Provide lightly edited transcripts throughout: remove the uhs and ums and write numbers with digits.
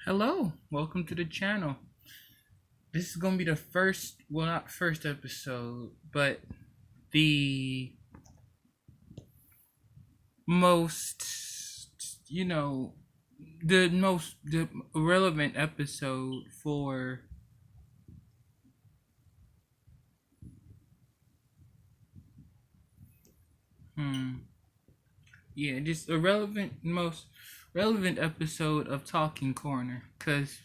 Hello, welcome to the channel. This is gonna be the first, well, not first episode, but the most, the relevant episode for, just most relevant episode of Talking Corner, because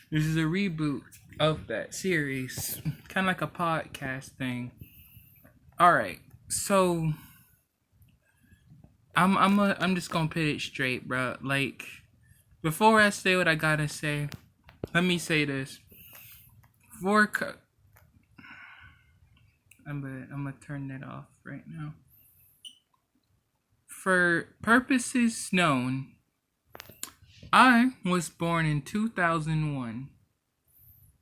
this is a reboot of that series, kind of like a podcast thing. All right, so I'm just gonna put it straight, bro. Like, before I say what I gotta say, let me say this. I'm gonna turn that off right now. For purposes known, I was born in 2001.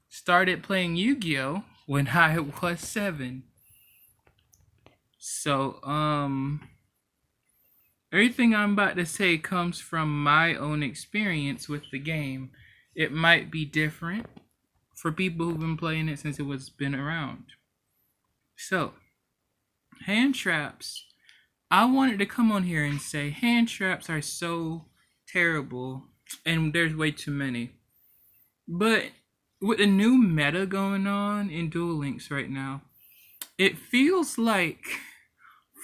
Started playing Yu-Gi-Oh when I was 7. So, everything I'm about to say comes from my own experience with the game. It might be different for people who've been playing it since it was been around. So, hand traps. I wanted to come on here and say hand traps are so terrible and there's way too many. But with the new meta going on in Duel Links right now, it feels like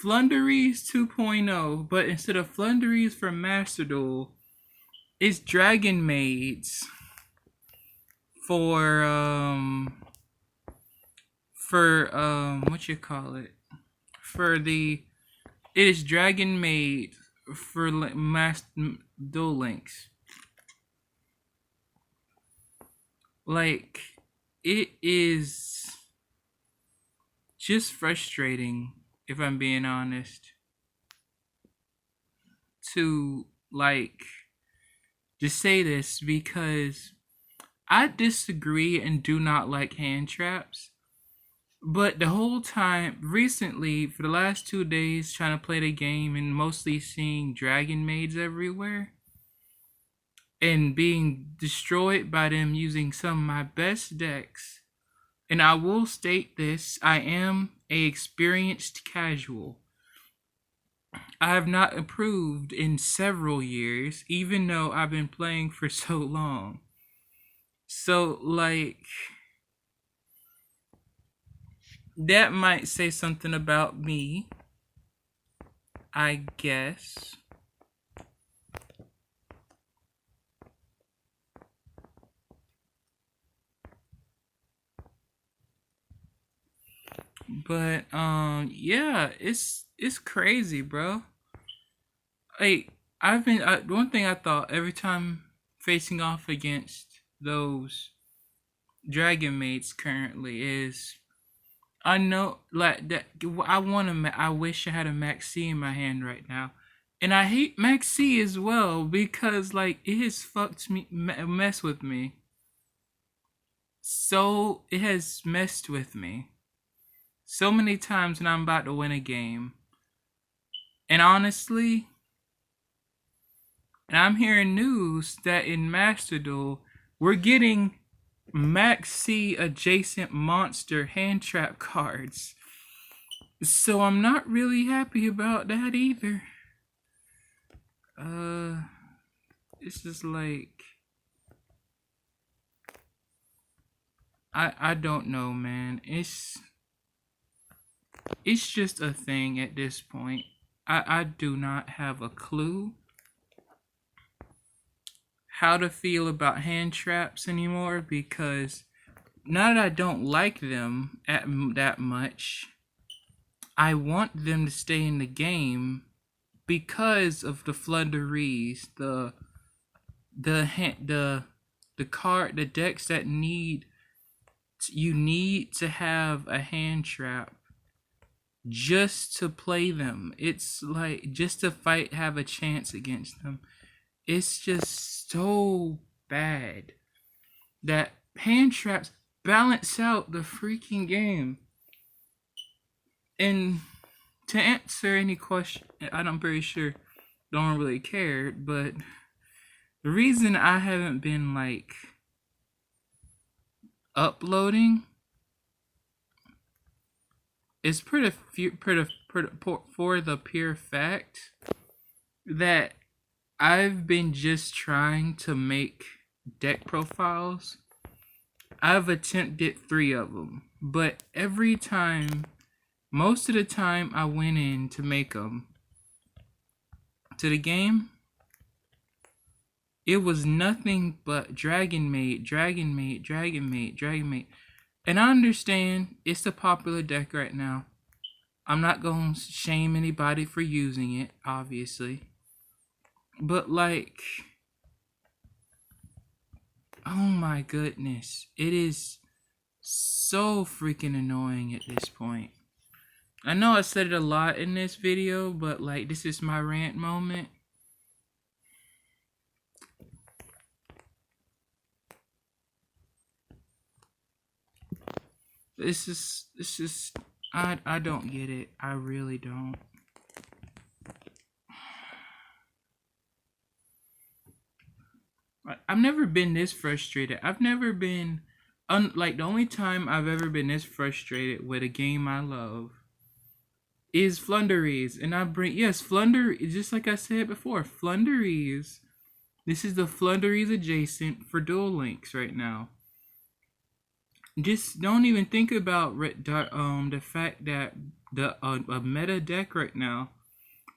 Flunderies 2.0, but instead of Flunderies for Master Duel, it's Dragon Maids for what you call it? It is Dragon Maid for Master Duel Links. Like, it is just frustrating, if I'm being honest, to just say this, because I disagree and do not like hand traps. But the whole time, recently, for the last 2 days, trying to play the game and mostly seeing Dragon Maids everywhere and being destroyed by them using some of my best decks. And I will state this, I am an experienced casual. I have not improved in several years, even though I've been playing for so long. So, that might say something about me, I guess. But yeah, it's crazy, bro. Like, one thing I thought every time facing off against those Dragon Mates currently is, I know, like, that I wish I had a Max C in my hand right now. And I hate Max C as well, because, like, it has messed with me. So, it has messed with me so many times when I'm about to win a game. And honestly, and I'm hearing news that in Master Duel, we're getting Max C adjacent monster hand trap cards. So I'm not really happy about that either. It's just like, I don't know, man. It's just a thing at this point. I do not have a clue how to feel about hand traps anymore, because now that I don't like them that much, I want them to stay in the game because of the flunderies, the decks that you need to have a hand trap just to play them. It's like, just to have a chance against them. It's just so bad that hand traps balance out the freaking game. And to answer any question, I'm pretty sure don't really care, but The reason I haven't been like uploading is for the pure fact that I've been just trying to make deck profiles. I've attempted 3 of them, but every time, most of the time I went in to make them to the game, it was nothing but Dragon Maid. And I understand it's a popular deck right now. I'm not going to shame anybody for using it, obviously. But like, oh my goodness, it is so freaking annoying at this point. I know I said it a lot in this video, but like, this is my rant moment. This is, I don't get it. I really don't. I've never been this frustrated. I've never been, like, the only time I've ever been this frustrated with a game I love is Flunderies. And I bring, yes, Flunderies, just like I said before, Flunderies. This is the Flunderies adjacent for Duel Links right now. Just don't even think about the fact that a meta deck right now,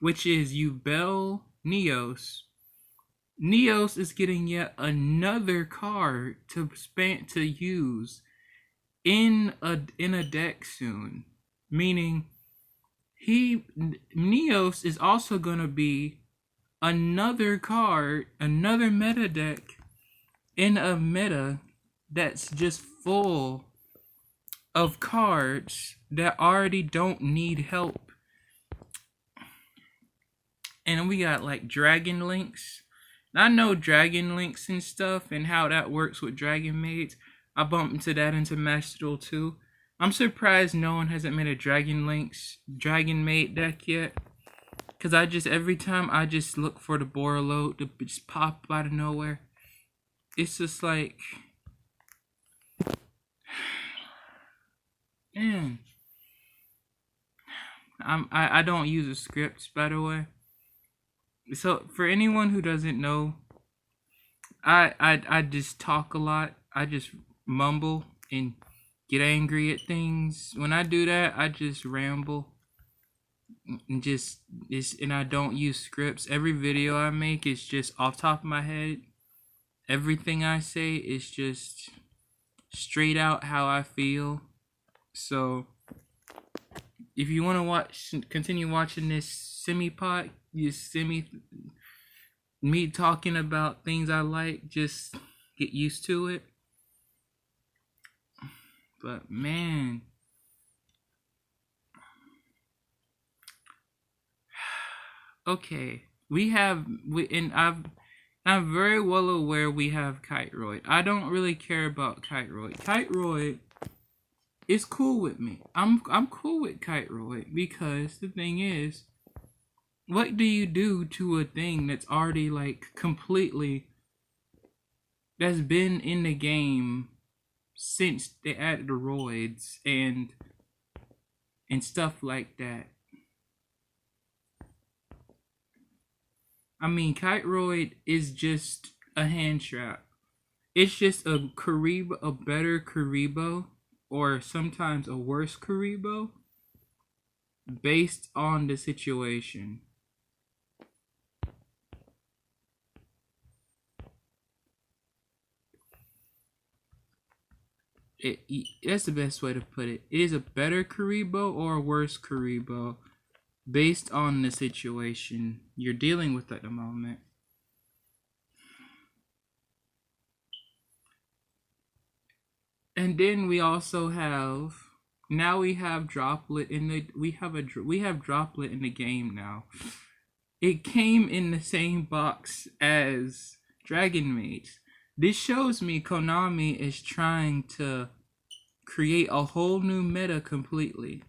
which is Yubel Neos. Neos is getting yet another card to use in a deck soon. Meaning Neos is also gonna be another card, another meta deck in a meta that's just full of cards that already don't need help. And we got like Dragon Links. I know Dragon Links and stuff and how that works with Dragon Maids. I bumped into that into Master Duel 2. I'm surprised no one hasn't made a Dragon Maid deck yet. Cause every time I just look for the Borreload to just pop out of nowhere. It's just like, man. I don't use a script, by the way. So for anyone who doesn't know, I just talk a lot. I just mumble and get angry at things. When I do that, I just ramble and I don't use scripts. Every video I make is just off top of my head. Everything I say is just straight out how I feel. So if you want to continue watching this semi-pot, me talking about things I like, just get used to it. But man, okay, I'm very well aware we have Kiteroid. I don't really care about Kiteroid. Kiteroid is cool with me. I'm cool with Kiteroid because the thing is, what do you do to a thing that's already like completely, that's been in the game since they added the roids and stuff like that? I mean, Kiteroid is just a hand trap. It's just a better Karibo, or sometimes a worse Karibo, based on the situation. That's the best way to put it. It is a better Karibo or a worse Karibo based on the situation you're dealing with at the moment. And then we also have, now we have Droplet in the, we have Droplet in the game now. It came in the same box as Dragon Maids. This shows me Konami is trying to create a whole new meta completely,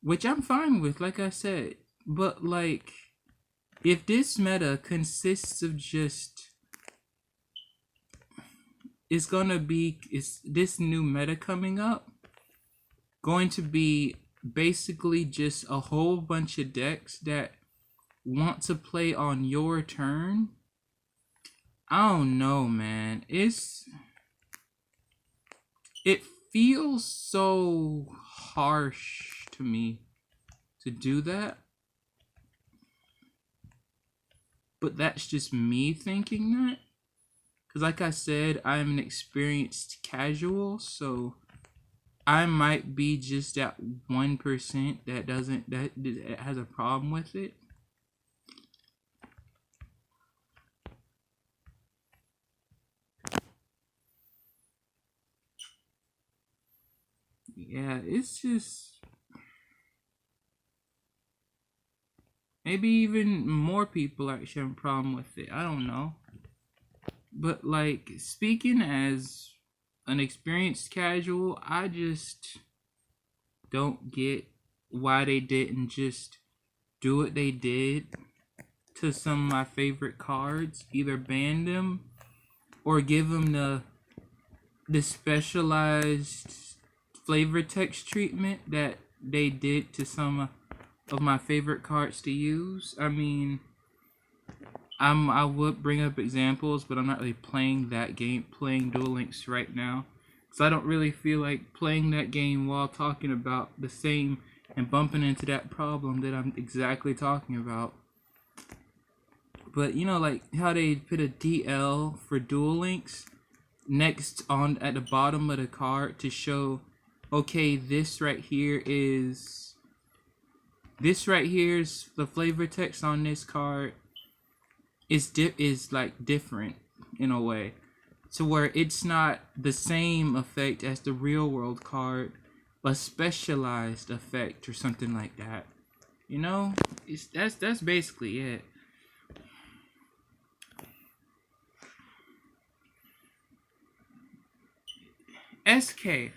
which I'm fine with, like I said. But like, if this meta consists of just it's gonna be, is this new meta coming up going to be basically just a whole bunch of decks that want to play on your turn? I don't know, man. It feels so harsh to me to do that. But that's just me thinking that. Because like I said, I'm an experienced casual, so I might be just that 1% that has a problem with it. Yeah, it's just maybe even more people actually have a problem with it. I don't know. But like speaking as an experienced casual, I just don't get why they didn't just do what they did to some of my favorite cards. Either ban them or give them the specialized flavor text treatment that they did to some of my favorite cards to use. I mean, I would bring up examples, but I'm not really playing that game, playing Duel Links right now. So I don't really feel like playing that game while talking about the same and bumping into that problem that I'm exactly talking about. But you know, like how they put a DL for Duel Links next on at the bottom of the card to show, okay, this right here is the flavor text on this card is like different in a way, to where it's not the same effect as the real world card, a specialized effect or something like that. You know, that's basically it. SK,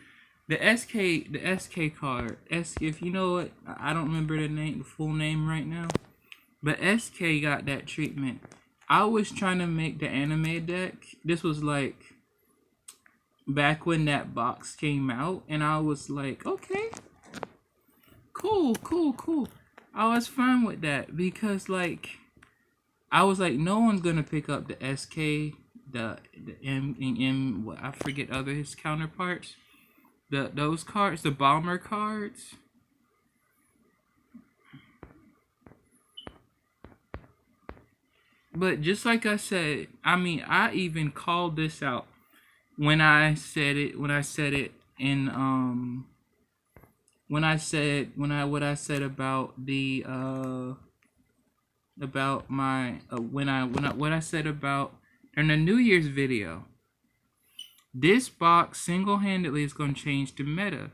the SK card. If you know what, I don't remember the full name right now, but SK got that treatment. I was trying to make the anime deck. This was like back when that box came out, and I was like, okay, cool. I was fine with that because like I was like, no one's gonna pick up the SK, the M, what I forget other his counterparts. Those cards, the bomber cards. But just like I said, I mean, I even called this out when I said it in what I said about the about my what I said about in the New Year's video. This box single-handedly is going to change the meta.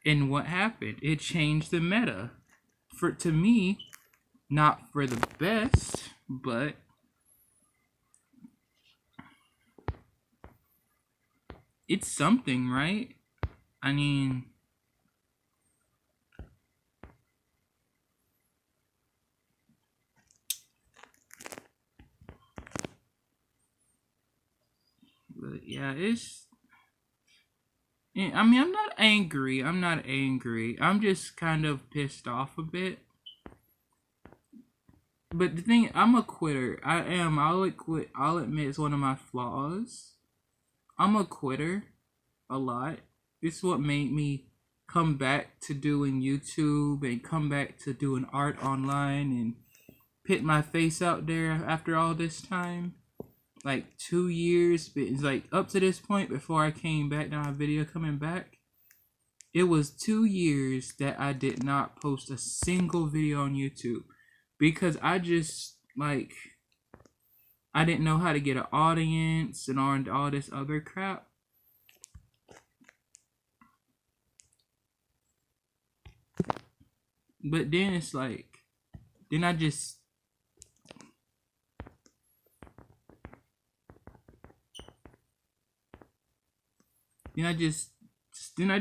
And what happened? It changed the meta. To me, not for the best, but it's something, right? I mean, but yeah, I mean, I'm not angry. I'm just kind of pissed off a bit. But the thing, I'm a quitter. I am. I'll admit it's one of my flaws. I'm a quitter a lot. This is what made me come back to doing YouTube and come back to doing art online and put my face out there after all this time. Like 2 years, but it's like up to this point before I came back to my video coming back. It was 2 years that I did not post a single video on YouTube because I just like I didn't know how to get an audience and all this other crap. But then it's like, then I just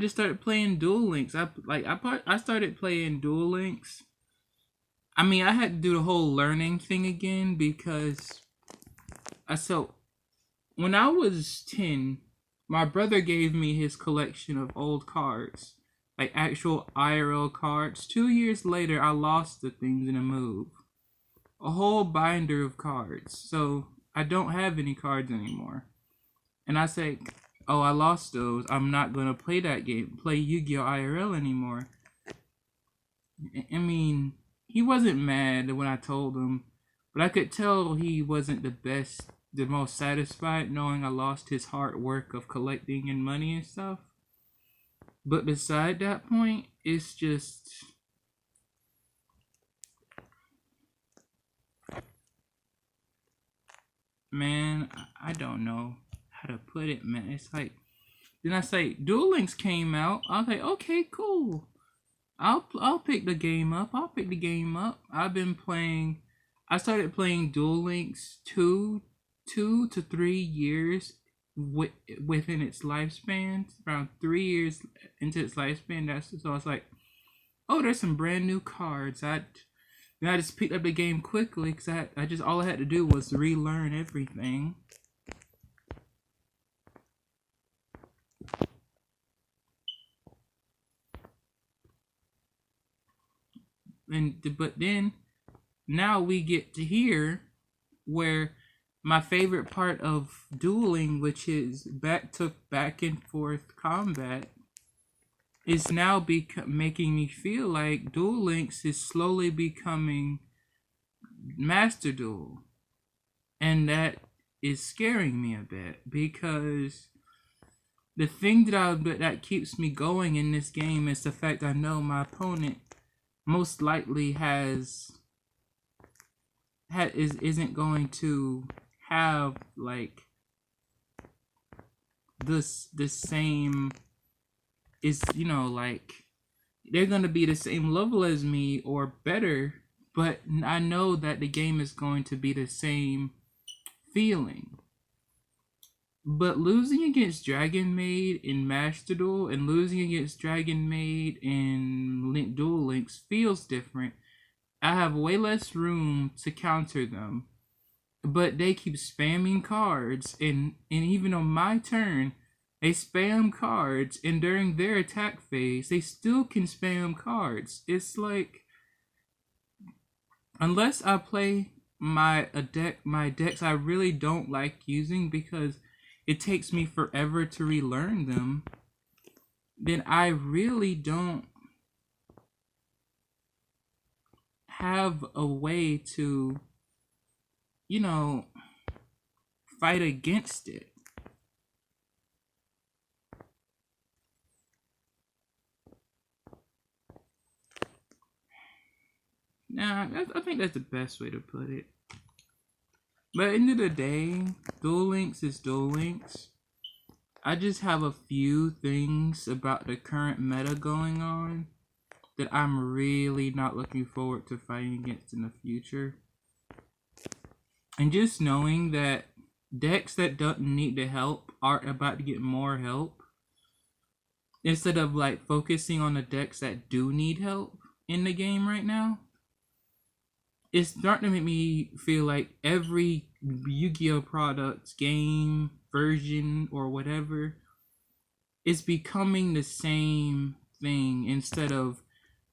started playing Duel Links. I started playing Duel Links. I mean, I had to do the whole learning thing again because when I was 10, my brother gave me his collection of old cards, like actual IRL cards. 2 years later, I lost the things in a move. A whole binder of cards. So I don't have any cards anymore. And I say, oh, I lost those. I'm not going to play that game, play Yu-Gi-Oh! IRL anymore. I mean, he wasn't mad when I told him, but I could tell he wasn't the most satisfied knowing I lost his hard work of collecting and money and stuff. But beside that point, it's just, man, I don't know how to put it, man. It's like, then I say, Duel Links came out. I was like, okay, cool. I'll pick the game up. I'll pick the game up. I've been playing. I started playing Duel Links 2 to 3 years within its lifespan. Around 3 years into its lifespan. So I was like, oh, there's some brand new cards. I just picked up the game quickly because I just all I had to do was relearn everything. But then now we get to here where my favorite part of dueling, which is back and forth combat, is now making me feel like Duel Links is slowly becoming Master Duel, and that is scaring me a bit because the thing that keeps me going in this game is the fact I know my opponent most likely isn't going to have like the same, is, like they're gonna be the same level as me or better, but I know that the game is going to be the same feeling. But losing against Dragon Maid in Master Duel and losing against Dragon Maid in Duel Links feels different. I have way less room to counter them, but they keep spamming cards, and even on my turn, they spam cards, and during their attack phase, they still can spam cards. It's like, unless I play my decks I really don't like using because it takes me forever to relearn them, then I really don't have a way to, fight against it. Nah, I think that's the best way to put it. But at the end of the day, Duel Links is Duel Links. I just have a few things about the current meta going on that I'm really not looking forward to fighting against in the future. And just knowing that decks that don't need the help are about to get more help, instead of like focusing on the decks that do need help in the game right now, it's starting to make me feel like every Yu-Gi-Oh product, game, version, or whatever is becoming the same thing, instead of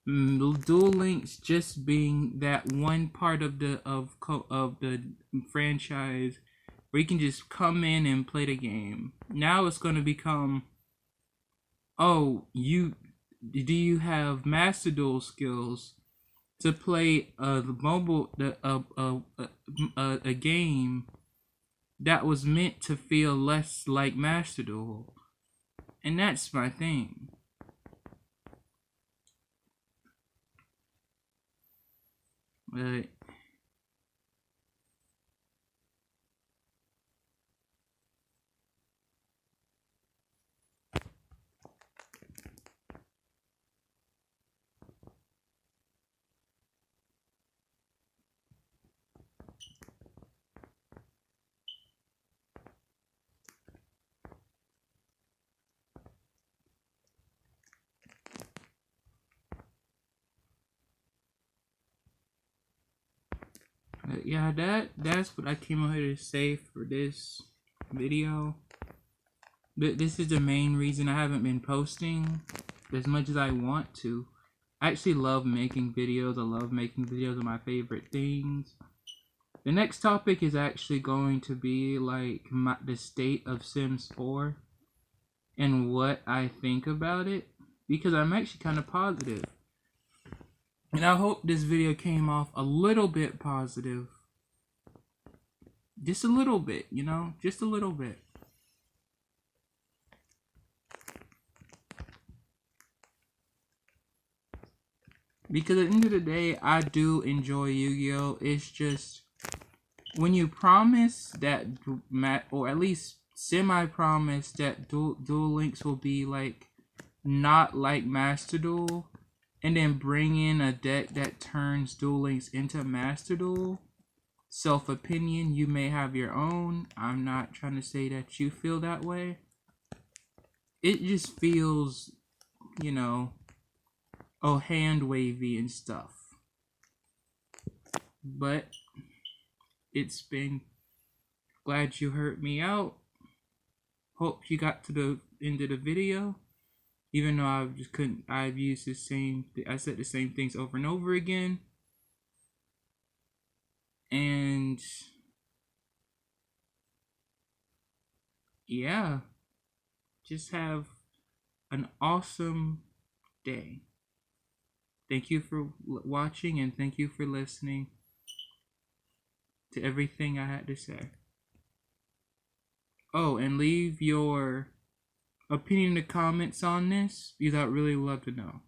Duel Links just being that one part of the franchise where you can just come in and play the game. Now it's going to become, oh, do you have Master Duel skills to play a game that was meant to feel less like Master Duel, and that's my thing. But yeah, that's what I came out here to say for this video. But this is the main reason I haven't been posting as much as I want to. I actually love making videos. I love making videos of my favorite things. The next topic is actually going to be like the state of Sims 4 and what I think about it, because I'm actually kind of positive. And I hope this video came off a little bit positive. Just a little bit, you know? Just a little bit. Because at the end of the day, I do enjoy Yu-Gi-Oh! It's just, when you promise that, or at least semi-promise that Duel Links will be like, not like Master Duel, and then bring in a deck that turns Duel Links into Master Duel, self-opinion, you may have your own. I'm not trying to say that you feel that way. It just feels, you know, hand wavy and stuff. But it's been, glad you heard me out. Hope you got to the end of the video. Even though I've used the same, I said the same things over and over again. And yeah, just have an awesome day. Thank you for watching, and thank you for listening to everything I had to say. Oh, and leave your opinion in the comments on this, because I'd really love to know.